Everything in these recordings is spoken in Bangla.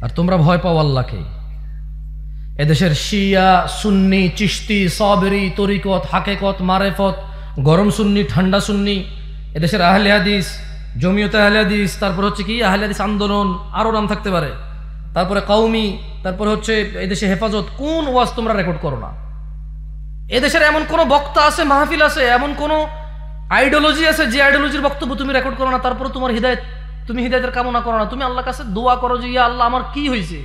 আর তোমরা ভয় পাও আল্লাহকে। এদেশের শিয়া, সুন্নি, চিশতি, সাবেরি, তরিকত, হাকেকত, মারেফত, গরম সুন্নি, ঠান্ডা সুন্নি, এদেশের আহলে হাদিস, জমিয়তে আহলে হাদিস, তারপর হচ্ছে কি আহলে হাদিস আন্দোলন, আরো নাম থাকতে পারে, তারপরে কওমি, তারপরে হচ্ছে এদেশে হেফাজত। কোন ওয়াজ তোমরা রেকর্ড করো না? এদেশের এমন কোন বক্তা আছে, মাহফিল আছে, এমন কোন আইডিওলজি আছে যে আইডিওলজির বক্তব্য তুমি রেকর্ড করো না? তারপরে তোমার হিদায়ত, তুমি হিদায়তের কামনা করো না? তুমি আল্লাহর কাছে দোয়া করো যে ইয়া আল্লাহ আমার কি হয়েছে?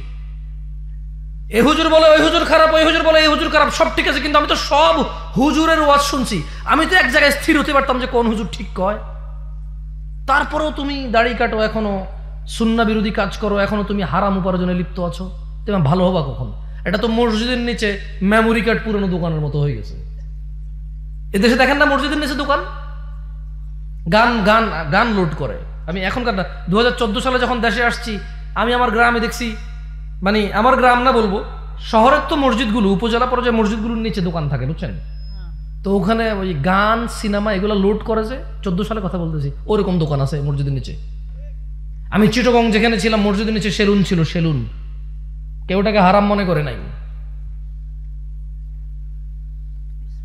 এ হুজুর বলে ওই হুজুর খারাপ, ওই হুজুর বলে এই হুজুর খারাপ, সব ঠিক আছে, কিন্তু আমি তো সব হুজুরের ওয়াজ শুনছি, আমি তো এক জায়গায় স্থির হতে পারতাম যে কোন হুজুর ঠিক কয়। তারপরেও তুমি দাড়ি কাটো, এখনো সুন্নাহ বিরোধী কাজ করো, এখনো তুমি হারাম উপার্জনে লিপ্ত আছো। তুমি ভালো হবা কখন? এটা তো মসজিদের নিচে মেমোরি কার্ড পুরনো দোকানের মতো হয়ে গেছে। এদেশে দেখেন না মসজিদের নিচে দোকান, গান গান গান লোড করে। আমি এখনকার 2014 সালে যখন দেশে আসছি, আমি আমার গ্রামে দেখছি, মানে আমার গ্রাম না বলবো, শহরের তো মসজিদগুলো, উপজেলা পর্যায়ে মসজিদগুলোর নিচে দোকান থাকে, বুঝছেন? তো ওখানে ওই গান, সিনেমা এগুলো লোড করে, যে 14 সালে কথা বলতেছি, ওরকম দোকান আছে মসজিদের নিচে। আমি চিটাগং যেখানে ছিলাম, মসজিদের নিচে সেলুন ছিল, সেলুন। কেউ ওটাকে হারাম মনে করে নাই।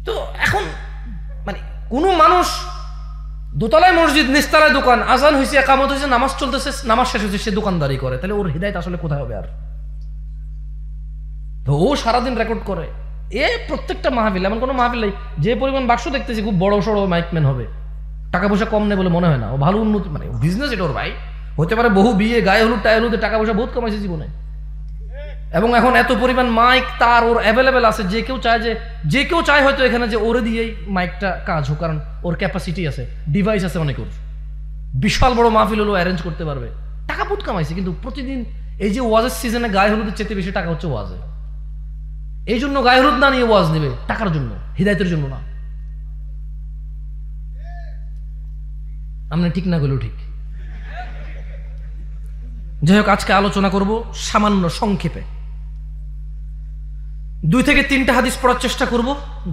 তো এখন মানে কোন মানুষ দোতলায় মসজিদ, নিচতলায় দোকান, আজান হয়েছে, একামত হয়েছে, নামাজ চলতেছে, নামাজ শেষ হয়েছে, সে দোকানদারি করে, তাহলে ওর হিদায়ত আসলে কোথায় হবে? আর তো ও সারাদিন রেকর্ড করে। এ প্রত্যেকটা মাহফিল, এমন কোনো মাহফিল নাই যে পরিমাণ বাক্স দেখতেছি খুব বড় সড়ো মাইকম্যান হবে, টাকা পয়সা কম নেই বলে মনে হয় না। ও ভালো উন্নতি, মানে বিজনেস এটা ওর ভাই। হতে পারে বহু বিয়ে, গায়ে হলুদ, টায়ে হলুদে টাকা পয়সা বহুত কমাইছে জীবনে, এবং এখন এত পরিমাণ মাইক তার ওর অ্যাভেলেবেল আছে, যে কেউ চায় হয়তো এখানে যে ওরে দিয়েই মাইকটা কাজ হোক, কারণ ওর ক্যাপাসিটি আছে, ডিভাইস আছে অনেক, ওর বিশাল বড় মাহফিল হলো অ্যারেঞ্জ করতে পারবে, টাকা বহুত কামাইছে। কিন্তু প্রতিদিন এই যে ওয়াজের সিজনে গায়ে হলুদের চেয়ে বেশি টাকা হচ্ছে ওয়াজে। এই জন্য গায়ে হলুদ না নিয়ে ওয়াজ নেবে, টাকার জন্য, হিদায়তের জন্য না। আমরা ঠিক না গেলেও ঠিক। যাই হোক, আজকে আলোচনা করব সামান্য সংক্ষেপে 2 থেকে 3টা হাদিস পড়ার চেষ্টা করব,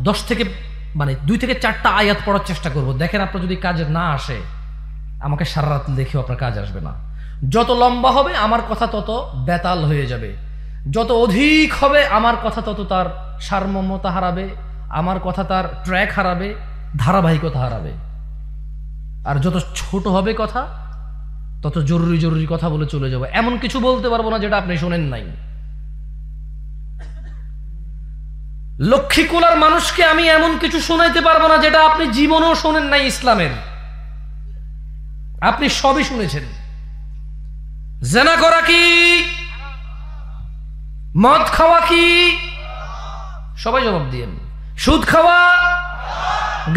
2 থেকে 4টা আয়াত পড়ার চেষ্টা করব। দেখেন, আপনার যদি কাজে না আসে, আমাকে সারা রাত দেখেও আপনার কাজ আসবে না। যত লম্বা হবে আমার কথা তত বেতাল হয়ে যাবে, যত অধিক হবে আমার কথা তত তার সারমর্মতা হারাবে, আমার কথা তার ট্র্যাক হারাবে, ধারাবাহিকতা হারাবে। আর যত ছোট হবে কথা, তত জরুরি জরুরি কথা বলে চলে যাবে। এমন কিছু বলতে পারবো না যেটা আপনি শোনেন নাই। লক্ষ্মীকুলার মানুষকে আমি এমন কিছু শোনাইতে পারবো না যেটা আপনি জীবনেও শোনেন নাই ইসলামের। আপনি সবই শুনেছেন। জেনা করা কি, মদ খাওয়া কি, সবাই জবাব দিয়েন। সুদ খাওয়া,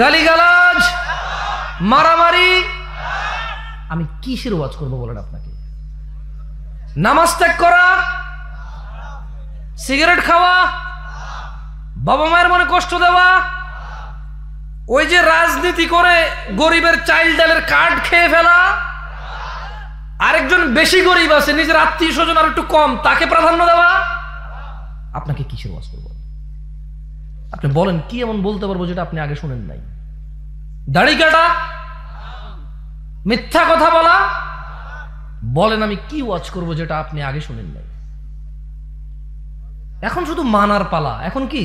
গালিগালাজ, মারামারি, আমি কিসের ওয়াজ করবো বলেন আপনাকে? নামাজ ত্যাগ করা, সিগারেট খাওয়া, বাবা মায়ের মনে কষ্ট দেওয়া, ওই যে রাজনীতি করে গরিবের চাইল্ড ডালের কার্ড খেয়ে ফেলা, আরেকজন বেশি গরিব আছে, নিজের আত্মীয় স্বজন আর একটু কম, তাকে প্রাধান্য দেওয়া, আপনাকে কিসের ওয়াজ করবো? আপনি বলেন, কি এমন বলতে পারবো যেটা আপনি আগে শুনেন নাই? দাড়ি কাটা, মিথ্যা কথা বলা, বলেন আমি কি ওয়াজ করবো যেটা আপনি আগে শুনেন নাই? এখন শুধু মানার পালা। এখন কি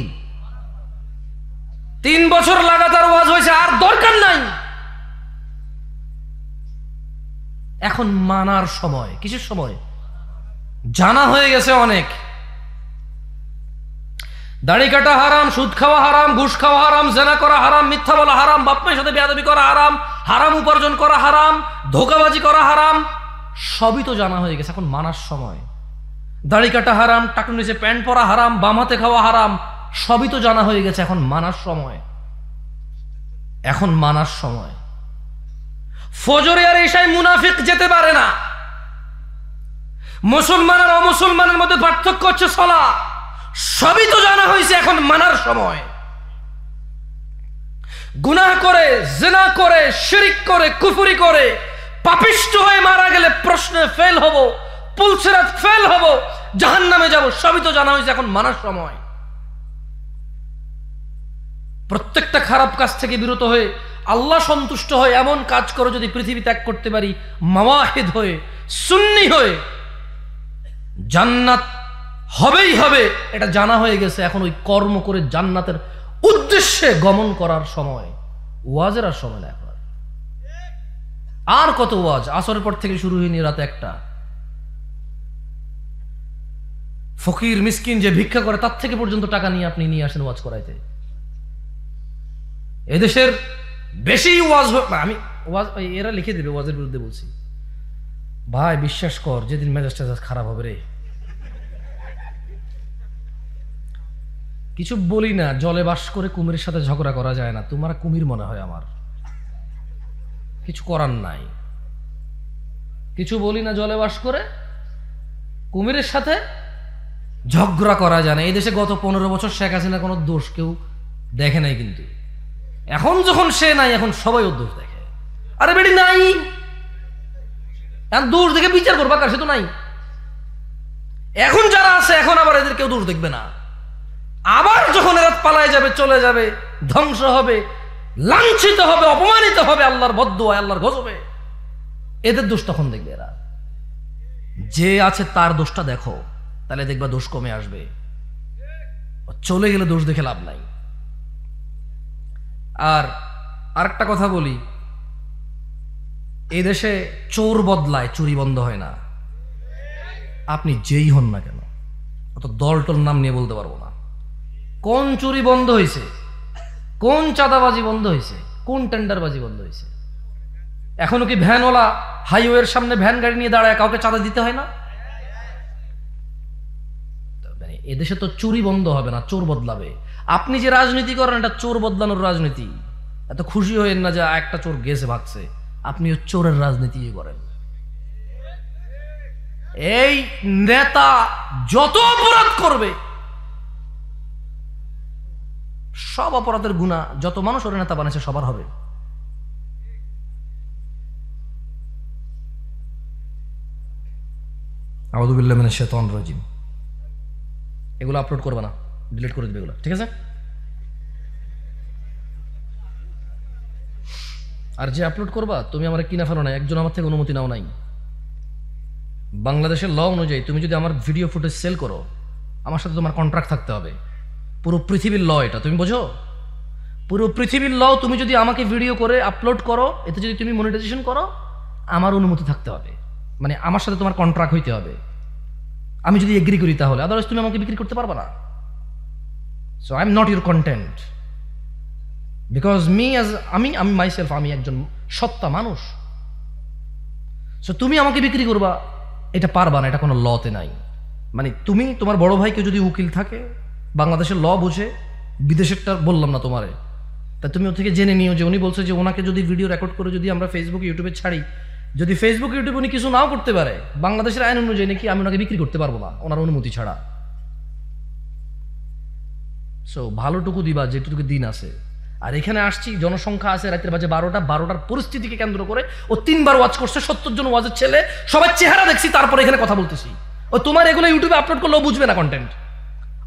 3 বছর লাগাতার ওয়াজ হয়েছে, আর দরকার নাই। এখন মানার সময়। কিসের সময়? জানা হয়ে গেছে অনেক। দাড়ি কাটা হারাম, সুদ খাওয়া হারাম, ঘুষ খাওয়া হারাম, জেনা করা হারাম, মিথ্যা বলা হারাম, বাপ মায়ের সাথে বেয়াদবি করা হারাম, হারাম উপার্জন করা হারাম, ধোঁকাবাজি করা হারাম, সবই তো জানা হয়ে গেছে। এখন মানার সময়। দাড়ি কাটা হারাম, টাকুর নিচে প্যান্ট পরা হারাম, বাম হাতে খাওয়া হারাম, সবই তো জানা হয়ে গেছে। এখন মানার সময়। এখন মানার সময়। ফজরে আর এশায় মুনাফিক যেতে পারে না। মুসলমান আর অমুসলমানের মধ্যে পার্থক্য হচ্ছে সালাত। সবই তো জানা হয়েছে। এখন মানার সময়। গুনাহ করে, জিনা করে, শিরক করে, কুফরি করে পাপিষ্ঠ হয়ে মারা গেলে প্রশ্নে ফেল হব, পুলসিরাত ফেল হব, জাহান্নামে যাব, সবই তো জানা হয়েছে। এখন মানার সময়। প্রত্যেকটা খারাপ কাজ থেকে বিরত হয়ে আল্লাহ সন্তুষ্ট হয়ে এমন কাজ করো যদি পৃথিবী ত্যাগ করতে পারি, মাওয়াহিদ হয়ে, সুন্নি হয়ে, জান্নাত হবেই হবে এটা জানা হয়ে গেছে, এখন ওই কর্ম করে জান্নাতের উদ্দেশ্যে গমন করার সময়, ওয়াজের আর সময় না এখন। আর কত ওয়াজ, আসরের পর থেকে শুরু হয়নি রাতে একটা। ফকির মিসকিন যে ভিক্ষা করে তার থেকে পর্যন্ত টাকা নিয়ে আপনি নিয়ে আসেন ওয়াজ করাইতে। এদেশের বেশি ওয়াজ, আমি ওয়াজ এরা লিখে দেবে ওয়াজের বিরুদ্ধে বলছি, ভাই বিশ্বাস কর যেদিন মেজাজ টেজাজ খারাপ হবে রে, কিছু বলি না, জলে বাস করে কুমিরের সাথে ঝগড়া করা যায় না, তোমার কুমির মনে হয় আমার, কিছু করার নাই। কিছু বলি না, জলে বাস করে কুমিরের সাথে ঝগড়া করা যায় না। এই দেশে গত 15 বছর শেখ হাসিনা কোনো দোষ কেউ দেখে নাই, কিন্তু এখন যখন সে নাই এখন সবাই ওর দোষ দেখে। আরে বেটি নাই, দোষ দেখে বিচার করবা কার, সে তো নাই। এখন যারা আছে এখন আবার এদের কেউ দোষ দেখবে না, আবার যখন এরা পালায় যাবে, চলে যাবে, ধ্বংস হবে, লাঞ্ছিত হবে, অপমানিত হবে, আল্লাহর বদদুয়া, আল্লাহর গজবে, এদের দোষ তখন দেখবে এরা। যে আছে তার দোষটা দেখো, তাহলে দেখবা দোষ কমে আসবে। চলে গেলে দোষ দেখে লাভ নাই। আর আরেকটা কথা বলি, এই দেশে চোর বদলায়, চুরি বন্ধ হয় না। আপনি যেই হন না কেন, অত দল টল নাম নিয়ে বলতে পারবো না, কোন চুরি বন্ধ হয়েছে, কোন চাঁদাবাজি বন্ধ হয়েছে, কোন টেন্ডারবাজি বন্ধ হয়েছে। এখনো কি ভ্যানওয়ালা হাইওয়ের সামনে ভ্যান গাড়ি নিয়ে দাঁড়ায় কাউকে চাঁদা দিতে হয় না? এদেশে তো চুরি বন্ধ হবে না, চোর বদলাবে। আপনি যে রাজনীতি করেন এটা চোর বদলানোর রাজনীতি। এত খুশি হয়েন না যে একটা চোর গেছে ভাগছে, আপনিও চোরের রাজনীতি করেন। এই নেতা যত অপরাধ করবে, সব অপরাধের গুনাহ যত মানুষ ওর নেতা বানাইছে সবার হবে। আউযু বিল্লাহি মিনাশ শাইতানির রাজিম। এগুলো আপলোড করবে না, ডিলিট করে দিবে এগুলো, ঠিক আছে? আর যে আপলোড করবা তুমি আমার কিনা ফেলো না, একজন আমার থেকে অনুমতি নাও নাই। বাংলাদেশের ল অনুযায়ী তুমি যদি আমার ভিডিও ফুটেজ সেল করো, আমার সাথে তোমার কন্ট্রাক্ট থাকতে হবে। পুরো পৃথিবীর ল এটা, তুমি বোঝো? পুরো পৃথিবীর ল, তুমি যদি আমাকে ভিডিও করে আপলোড করো, এতে যদি তুমি মনিটাইজেশন করো, আমার অনুমতি থাকতে হবে, মানে আমার সাথে তোমার কন্ট্রাক্ট হইতে হবে। আমি যদি এগ্রি করি তাহলে, আদারওয়াইজ তুমি আমাকে বিক্রি করতে পারবে না। So I am not your content, because আমি মাইসেলফ, আমি একজন সত্তা মানুষ। সো তুমি আমাকে বিক্রি করবা এটা পারবা না, এটা কোনো লতে নাই। মানে তুমি তোমার বড় ভাইকে যদি উকিল থাকে, বাংলাদেশের ল বুঝে, বিদেশেরটা বললাম না তোমারে, তা তুমি ওর থেকে জেনে নিও যে উনি বলছে যে ওনাকে যদি ভিডিও রেকর্ড করে যদি আমরা ফেসবুক ইউটিউবে ছাড়ি, যদি ফেসবুক ইউটিউবে উনি কিছু নাও করতে পারে, বাংলাদেশের আইন অনুযায়ী নাকি আমি ওনাকে বিক্রি করতে পারবো না ওনার অনুমতি ছাড়া। সো ভালোটুকু দিবা যেটুকু দিন আছে। আর এখানে আসছি, জনসংখ্যা আছে রাতের বাজে 12টার পরিস্থিতিকে কেন্দ্র করে ও 3বার ওয়াজ করছে, 70 জন ওয়াজের ছেলে, সবাই চেহারা দেখছি, তারপরে এখানে কথা বলতেছি। ও তোমার এগুলো ইউটিউবে আপলোড করলেও বুঝবে না কন্টেন্ট,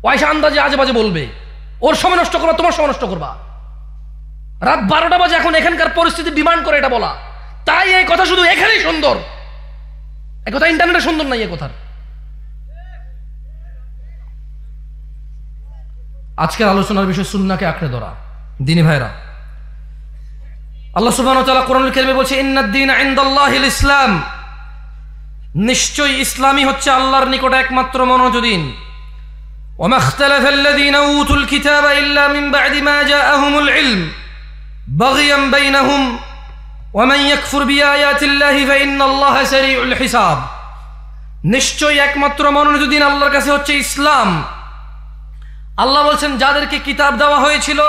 ওয়াইসা আন্দাজে আজে বাজে বলবে, ওর সময় নষ্ট করবা, তোমার সময় নষ্ট করবা। রাত 12টা বাজে, এখন এখানকার পরিস্থিতি ডিমান্ড করে এটা বলা, তাই এই কথা শুধু এখানেই সুন্দর, এই কথা ইন্টারনেটে সুন্দর নাই। এই কথার আজকের আলোচনার বিষয় সুন্নাহকে আঁকড়ে ধরা। দিনী ভাইরা, আল্লাহ সুবহানাহু ওয়া তাআলা কোরআনুল কারীমে বলছে, ইন্নাদ-দীনা ইনদাল্লাহিল ইসলাম, নিশ্চয়ই ইসলামই হচ্ছে আল্লাহর নিকট একমাত্র মনোনীত দিন। ওয়া মাখতালাফাল্লাযীনা উতুল কিতাবা ইল্লা মিন বা'দি মা জাআহুমুল ইলম বাগিয়ান বাইনাহুম ওয়া মান ইয়াকফুর বিআয়াতিল্লাহি ফাইন্নাল্লাহা সারিউল হিসাব। নিশ্চয়ই একমাত্র মনোনীত দিন আল্লাহর কাছে হচ্ছে ইসলাম। আল্লাহ বলছেন, যাদেরকে কিতাব দেওয়া হয়েছিল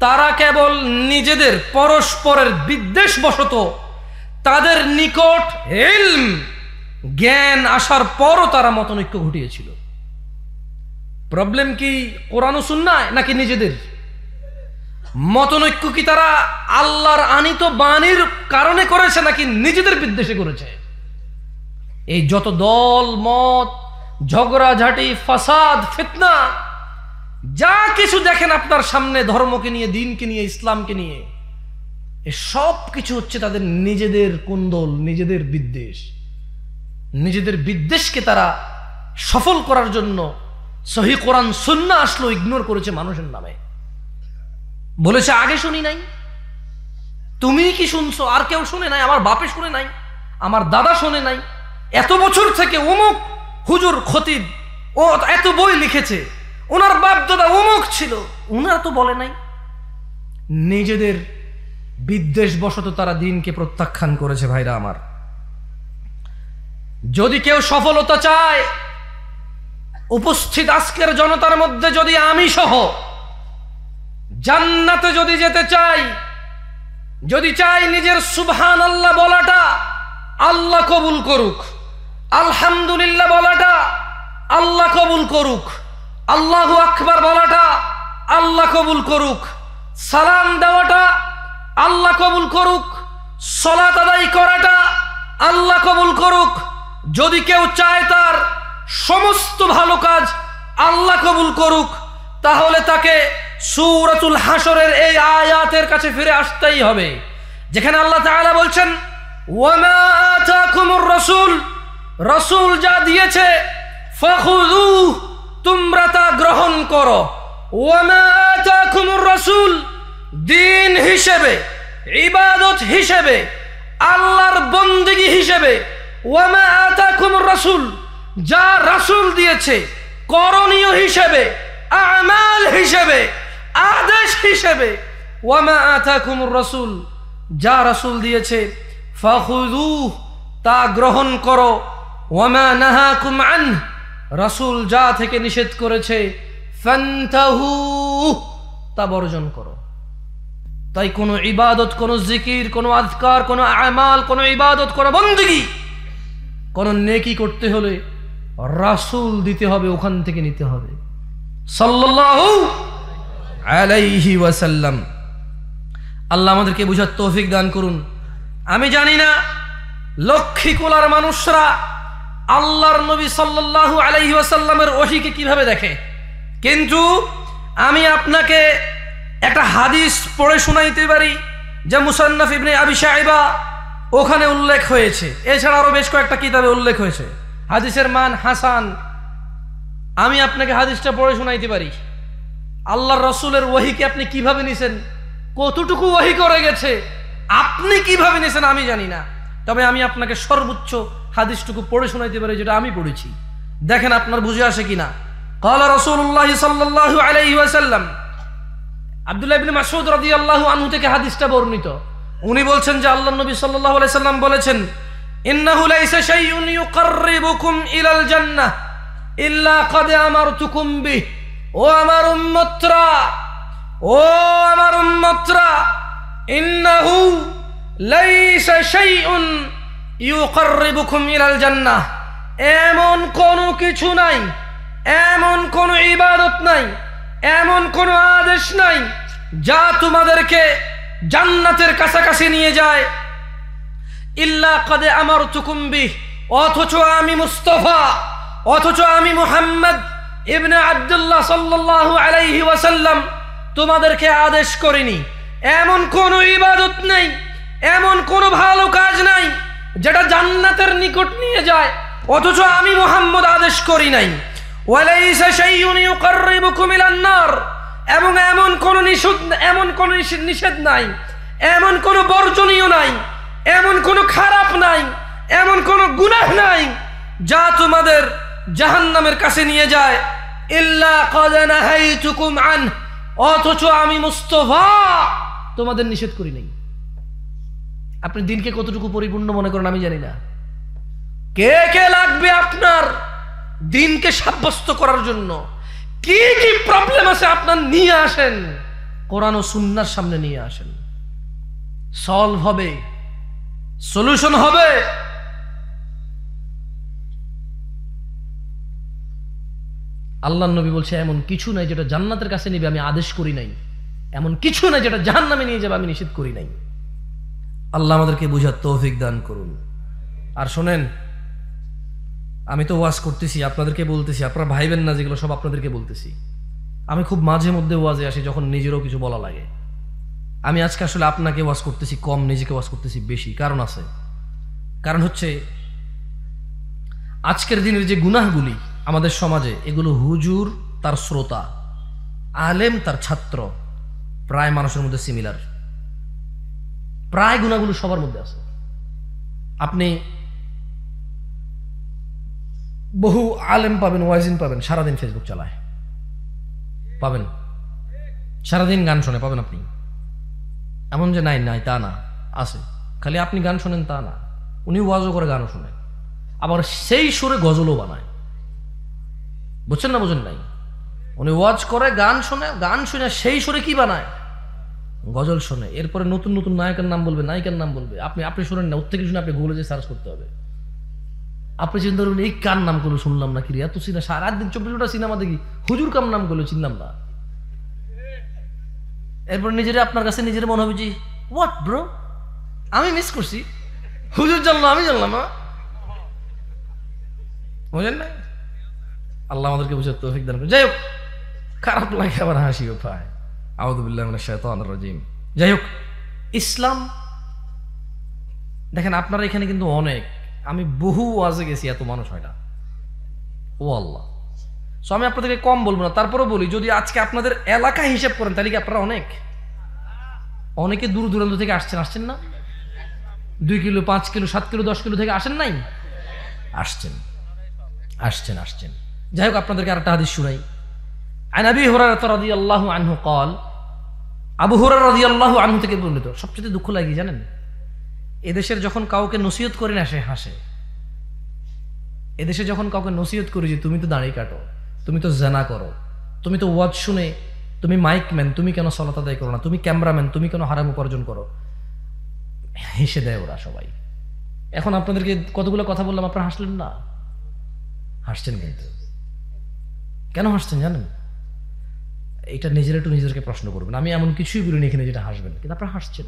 তারা কেবল নিজেদের পরস্পরের বিদ্বেষবশত তাদের নিকট ইলম, জ্ঞান আসার পরও তারা মতনৈক্য ঘটিয়েছিল। প্রবলেম কি কোরআন ও সুন্নাহ নাকি নিজেদের মতনৈক্য? কি তারা আল্লাহর আনিত বাণীর কারণে করেছে নাকি নিজেদের বিদ্বেষে করেছে? এই যত দল মত, ঝগড়াঝাটি, ফাসাদ, ফিতনা, যা কিছু দেখেন আপনার সামনে ধর্মকে নিয়ে, দিনকে নিয়ে, ইসলামকে নিয়ে, এই সব কিছু হচ্ছে তাদের নিজেদের কুন্দল, নিজেদের বিদ্বেষ। নিজেদের বিদ্বেষকে তারা সফল করার জন্য সহি কোরআন সুন্নাহ আসলো ইগনোর করেছে মানুষের নামে, বলেছে আগে শুনি নাই। তুমি কি শুনছো? আর কেউ শুনে নাই, আমার বাপে শুনে নাই, আমার দাদা শুনে নাই, এত বছর থেকে অমুক হুজুর খতিব ও এত বই লিখেছে, ওনার বাপ দাদা অমুক ছিল, ওনারা তো বলে নাই। নিজেদের বিদ্বেষ বশত তারা দিনকে প্রত্যাখ্যান করেছে। ভাইরা আমার, যদি কেউ সফলতা চায়, উপস্থিত আজকের জনতার মধ্যে যদি আমি সহ জান্নাতে যদি যেতে চাই, যদি চাই নিজের সুবহানাল্লাহ বলাটা আল্লাহ কবুল করুক, আলহামদুলিল্লাহ বলাটা আল্লাহ কবুল করুক, আল্লাহু আকবার বলাটা আল্লাহ কবুল করুক, সালাম দেওয়াটা আল্লাহ কবুল করুক, সালাত আদায় করাটা আল্লাহ কবুল করুক, যদি কেউ চায় তার সমস্ত ভালো কাজ আল্লাহ কবুল করুক, তাহলে তাকে সূরাতুল হাশরের এই আয়াতের কাছে ফিরে আসতেই হবে, যেখানে আল্লাহ তাআলা বলছেন ওয়ামা আতাকুমুর রাসূল, রাসূল যা দিয়েছে ফাখুযুহু, তোমরা তা গ্রহণ করো। ওয়ামা আতাকুমুর রাসূল, দিন হিসেবে, ইবাদত হিসেবে, আল্লাহর বন্দেগী হিসেবে, ওয়ামা আতাকুমুর রাসূল, যা রাসূল দিয়েছে করণীয় হিসেবে, আমাল হিসেবে, আদেশ হিসেবে, ওয়ামা আতাকুমুর রাসূল, যা রাসূল দিয়েছে ফাখুযুহু, তা গ্রহণ করো, ওয়ামা নাহাকুম আনহু, রাসূল যা থেকে নিষেধ করেছে ফান্তাহু, তা বর্জন করো। তাই কোনো ইবাদত, কোনো জিকির, কোনো আযকার, কোনো আমাল, কোনো ইবাদত, কোনো বন্দেগী, কোনো নেকি করতে হলে রাসূল দিতে হবে, ওখান থেকে নিতে হবে সাল্লাল্লাহু আলাইহি ওয়াসাল্লাম। আল্লাহ আমাদেরকে বুঝার তৌফিক দান করুন। আমি জানি না লক্ষ্মীকুলার মানুষরা আল্লাহর নবী সাল্লাল্লাহু আলাইহি ওয়াসাল্লামের ওহীকে কিভাবে দেখে, কিন্তু আমি আপনাকে একটা হাদিস পড়ে শোনাইতে পারি, যা মুসান্নাফ ইবনে আবি শাইবা ওখানে উল্লেখ হয়েছে, এছাড়া আরো বেশ কয়েকটা কিতাবে উল্লেখ হয়েছে। হাদিসের মান হাসান। আমি আপনাকে হাদিসটা পড়ে শোনাইতে পারি। আল্লাহর রাসূলের ওহীকে আপনি কিভাবে নিছেন, কতটুকু ওহী করে গেছে, আপনি কিভাবে নিছেন আমি জানি না, তবে আমি আপনাকে সর্বোচ্চ হাদিসটুকু পড়ে শোনাইতে পারি যেটা আমি পড়েছি। দেখেন আপনার বুঝে আসে কিনা। ক্বালা রাসূলুল্লাহ সাল্লাল্লাহু আলাইহি ওয়াসাল্লাম, আব্দুল্লাহ ইবনে মাসউদ রাদিয়াল্লাহু আনহু থেকে হাদিসটা বর্ণিত। উনি বলছেন যে আল্লাহর নবী সাল্লাল্লাহু আলাইহি সাল্লাম বলেছেন, ইন্নাহু লাইসা শাইউন ইউকাররিবুকুম ইলাল জান্নাহ ইল্লা ক্বাদ আমারতুকুম বিহি। ও আমার উম্মতরা, ও আমার উম্মতরা, ইন্নাহু লাইসা শাইউন ইউকাররিবুকুম ইলাল জান্নাহ, এমন কোনো কিছু নাই, এমন কোনো ইবাদত নাই, এমন কোনো আদেশ নাই যা তোমাদেরকে জান্নাতের কাছাকাছি নিয়ে যায়, ইল্লা ক্বাদ আমারতুকুম বিহি, অথচ আমি মুস্তাফা, অথচ আমি মুহাম্মদ ইবনে আব্দুল্লাহ সাল্লাল্লাহু আলাইহি ওয়াসাল্লাম তোমাদেরকে আদেশ করিনি। এমন কোনো ইবাদত নেই, এমন কোনো ভালো কাজ নাই যেটা জান্নাতের নিকট নিয়ে যায়, অথচ আমি মুহাম্মদ আদেশ করি নাই। ওয়ালাইসা শাইউন ইউকাররিবুকুম ইলান নার, এবং এমন কোনো নিষেধ নাই, এমন কোনো বর্জনীয় নাই, এমন কোনো খারাপ নাই, এমন কোনো গুনাহ নাই যা তোমাদের জাহান্নামের কাছে নিয়ে যায়, ইল্লা ক্বাদ নাহাইতুকুম আনহু, অথচ আমি মুস্তাফা তোমাদের নিষেধ করি নাই। আপনি দিনকে কতটুকু পরিপূর্ণ মনে করেন আমি জানি না। কে কে লাগবে আপনার দিনকে সাব্যস্ত করার জন্য? কি কি প্রবলেম আছে আপনার নিয়ে আসেন, কোরআন ও সুন্নাহর সামনে নিয়ে আসেন, সলভ হবে, সলিউশন হবে। আল্লাহর নবী বলছে এমন কিছু নাই যেটা জান্নাতের কাছে নিবে আমি আদেশ করি নাই, এমন কিছু নাই যেটা জাহান্নামে নিয়ে যাবে আমি নিষেধ করি নাই। আল্লাহ আমাদেরকে বুঝার তৌফিক দান করুন। আর শোনেন, আমি তো ওয়াজ করতেছি, আপনাদেরকে বলতেছি, আপনারা ভাইবেন না যেগুলো সব আপনাদেরকে বলতেছি। আমি খুব মাঝে মধ্যে ওয়াজে আসি যখন নিজেরও কিছু বলা লাগে। আমি আজকে আসলে আপনাকে ওয়াজ করতেছি কম, নিজেকে ওয়াজ করতেছি বেশি। কারণ আছে, কারণ হচ্ছে আজকের দিনের যে গুনাহগুলি আমাদের সমাজে এগুলো হুজুর তার শ্রোতা, আলেম তার ছাত্র, প্রায় মানুষের মধ্যে সিমিলার, প্রায় গুণাগুলো সবার মধ্যে আছে। আপনি বহু আলেম পাবেন, ওয়াজিন পাবেন, সারাদিন ফেসবুক চালায় পাবেন, সারাদিন গান শোনে পাবেন আপনি। এমন যে নাই নাই তা না, আছে। খালি আপনি গান শোনেন তা না, উনি ওয়াজও করে গানও শোনে, আবার সেই সুরে গজলও বানায়। বুঝছেন না বুঝেন নাই? উনি ওয়াজ করে, গান শোনে, গান শুনে সেই সুরে কি বানায়? গজল শোনে। এরপরে নতুন নতুন নায়কের নাম বলবে, নায়িকার নাম বলবে, আপনি শোনেন না, ওর থেকে শুনে আপনি গুগলে যে সার্চ করতে হবে। আপনি চিন্তা করুন, এই কার নাম গুলো শুনলাম না, কি এত সিনা, সারাদিন 24 ঘন্টা সিনেমা দেখি, হুজুর কাম নাম গুলো চিনলাম না। এরপর নিজের আপনার কাছে নিজের মনে হবে যে হোয়াট ব্রো, আমি মিস করছি, হুজুর জানলাম আমি জানলাম না। বুঝেন না? আল্লাহ আমাদেরকে বুঝে তৌফিক দান করে। যাই হোক, খারাপ লাগে আবার হাসিও পায়। আউযু বিল্লাহি মিনাশ শাইতানির রাজিম। যাই হোক, ইসলাম দেখেন আপনারা এখানে কিন্তু অনেক, আমি বহু ওয়াজে গেছি, এত মানুষ হয় না। ও আল্লাহ, সো আমি আপনাদেরকে কম বলবো না, তারপরেও বলি, যদি আজকে আপনাদের এলাকা হিসেব করেন তাহলে কি আপনারা অনেকে দূর দূরান্ত থেকে আসছেন না? 2 কিলো, 5 কিলো, 7 কিলো, 10 কিলো থেকে আসেন নাই? আসছেন। যাই হোক, আপনাদেরকে আরেকটা হাদিস শুনাই। আন আবি হুরায়রা রাদিয়াল্লাহু আনহু قال, আবু হুরায়রা রাদিয়াল্লাহু আনহু থেকে বর্ণিত। সবচেয়ে দুঃখ লাগে জানেন, এদেশের যখন কাউকে নসিহত করি না সে হাসে। এদেশে যখন কাউকে নসিহত করি যে তুমি তো দাড়ি কাটো, তুমি তো জেনা করো, তুমি তো ওয়াজ শুনে, তুমি মাইকম্যান, তুমি কেন সালাত আদায় করো না, তুমি ক্যামেরাম্যান, তুমি কেন হারাম উপার্জন করো, হেসে দেয় ওরা সবাই। এখন আপনাদেরকে কতগুলো কথা বললাম, আপনারা হাসলেন না? হাসছেন কিন্তু কেন হাসছেন জানেন? এটা নিজের একটু নিজেদেরকে প্রশ্ন করবেন। আমি এমন কিছুই বলিনি এখানে যেটা হাসবেন, কিন্তু আপনারা হাসছেন।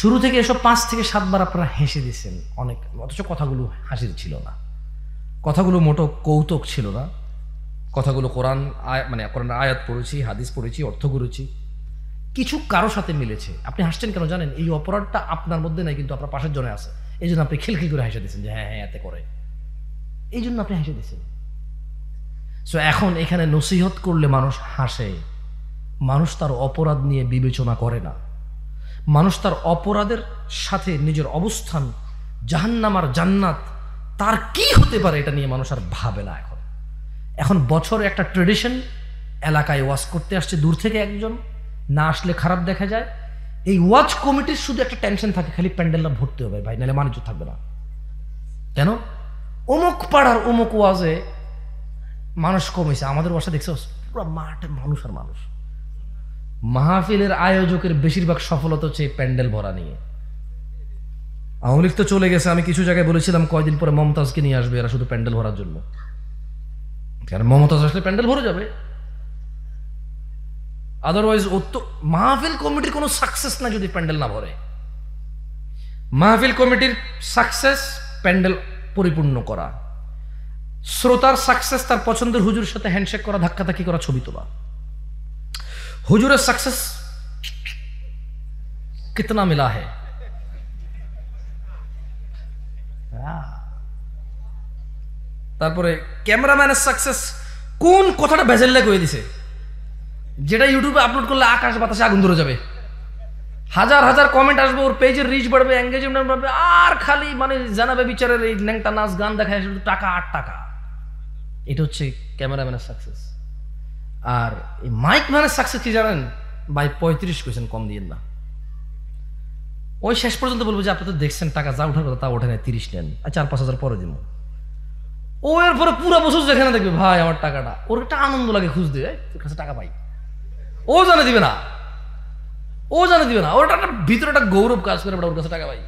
শুরু থেকে এসব 5 থেকে 7 বার আপনারা হেসে দিচ্ছেন অনেক, অথচ কথাগুলো হাসির ছিল না, কথাগুলো মোটো কৌতুক ছিল না, কথাগুলো কোরআন আয়াত পড়েছি, হাদিস পড়েছি, অর্থ করেছি, কিছু কারো সাথে মিলেছে। আপনি হাসছেন কেন জানেন? এই অপরাধটা আপনার মধ্যে নাই, কিন্তু আপনার পাশের জনে আছে, এই জন্য আপনি খিলখিল করে হেসে দিচ্ছেন যে হ্যাঁ এতে করে, এই জন্য আপনি হেসে দিচ্ছেন। সো এখন এখানে নসিহত করলে মানুষ হাসে, মানুষ তার অপরাধ নিয়ে বিবেচনা করে না, মানুষ তার অপরাধের সাথে নিজের অবস্থান, জাহান্নাম আর জান্নাত তার কি হতে পারে এটা নিয়ে মানুষ আর ভাবে না। এখন বছরে একটা ট্রেডিশন, এলাকায় ওয়াজ করতে আসছে দূর থেকে একজন, না আসলে খারাপ দেখা যায়। এই ওয়াজ কমিটির শুধু একটা টেনশন থাকে, খালি প্যান্ডেলটা ভর্তি হবে ভাই, নাহলে মানুষ থাকবে না। কেন? অমুক পাড়ার অমুক ওয়াজে মানুষ কমেছে, আমাদের ওয়াজে দেখছো পুরো মাঠে মানুষ আর মানুষ। মাহফিলের আয়োজকের বেশিরভাগ সফলতা হচ্ছে প্যান্ডেল ভরা নিয়ে। আওয়ামী লীগ তো চলে গেছে, আমি কিছু জায়গায় বলেছিলাম কয়দিন পরে মমতাজকে নিয়ে আসবে এরা শুধু প্যান্ডেল ভরার জন্য, কারণ মমতাজ আসলে প্যান্ডেল ভরে যাবে। আদারওয়াইজ ও তো মাহফিল কমিটির কোনো সাকসেস না যদি প্যান্ডেল না ভরে। মাহফিল কমিটির সাকসেস প্যান্ডেল পরিপূর্ণ করা, শ্রোতার সাকসেস তার পছন্দের হুজুরের সাথে হ্যান্ডশেক করা, ধাক্কাধাক্কি করা, ছবি তোলা। হুজুরের সাকসেস কিতনা মিলা है। তারপরে ক্যামেরাম্যানের সাকসেস কোন কথাটা ভেজাল্লা করে দিছে, যেটা ইউটিউবে আপলোড করলে আকাশ বাতাসে আগুন ধরে যাবে, হাজার হাজার কমেন্ট আসবে, ওর পেজের রিচ বাড়বে, এঙ্গেজমেন্ট বাড়বে, আর খালি জানাবে বিচারের এই ন্যাংটা নাচ গান দেখায় শুধু টাকা আর টাকা। এটা হচ্ছে ক্যামেরাম্যানের সাকসেস। আর এই মাইক ম্যানের সাকসেস কি জানেন ভাই? 35 কোয়েশ্চেন কম দিয়েন না। ওই শেষ পর্যন্ত বলবো যে আপনি তো দেখছেন টাকা যা ওঠার কথা তা ওঠে না, 30 নেন, আর 4-5 হাজার পরে দিব। ও এরপরে পুরো বছর যেখানে দেখবে ভাই আমার টাকাটা, ওর একটা আনন্দ লাগে খুঁজতে, তোর কাছে টাকা পাই, ও জানে দিবে না, ওর একটা ভিতরে একটা গৌরব কাজ করে ওর কাছে টাকা পাই।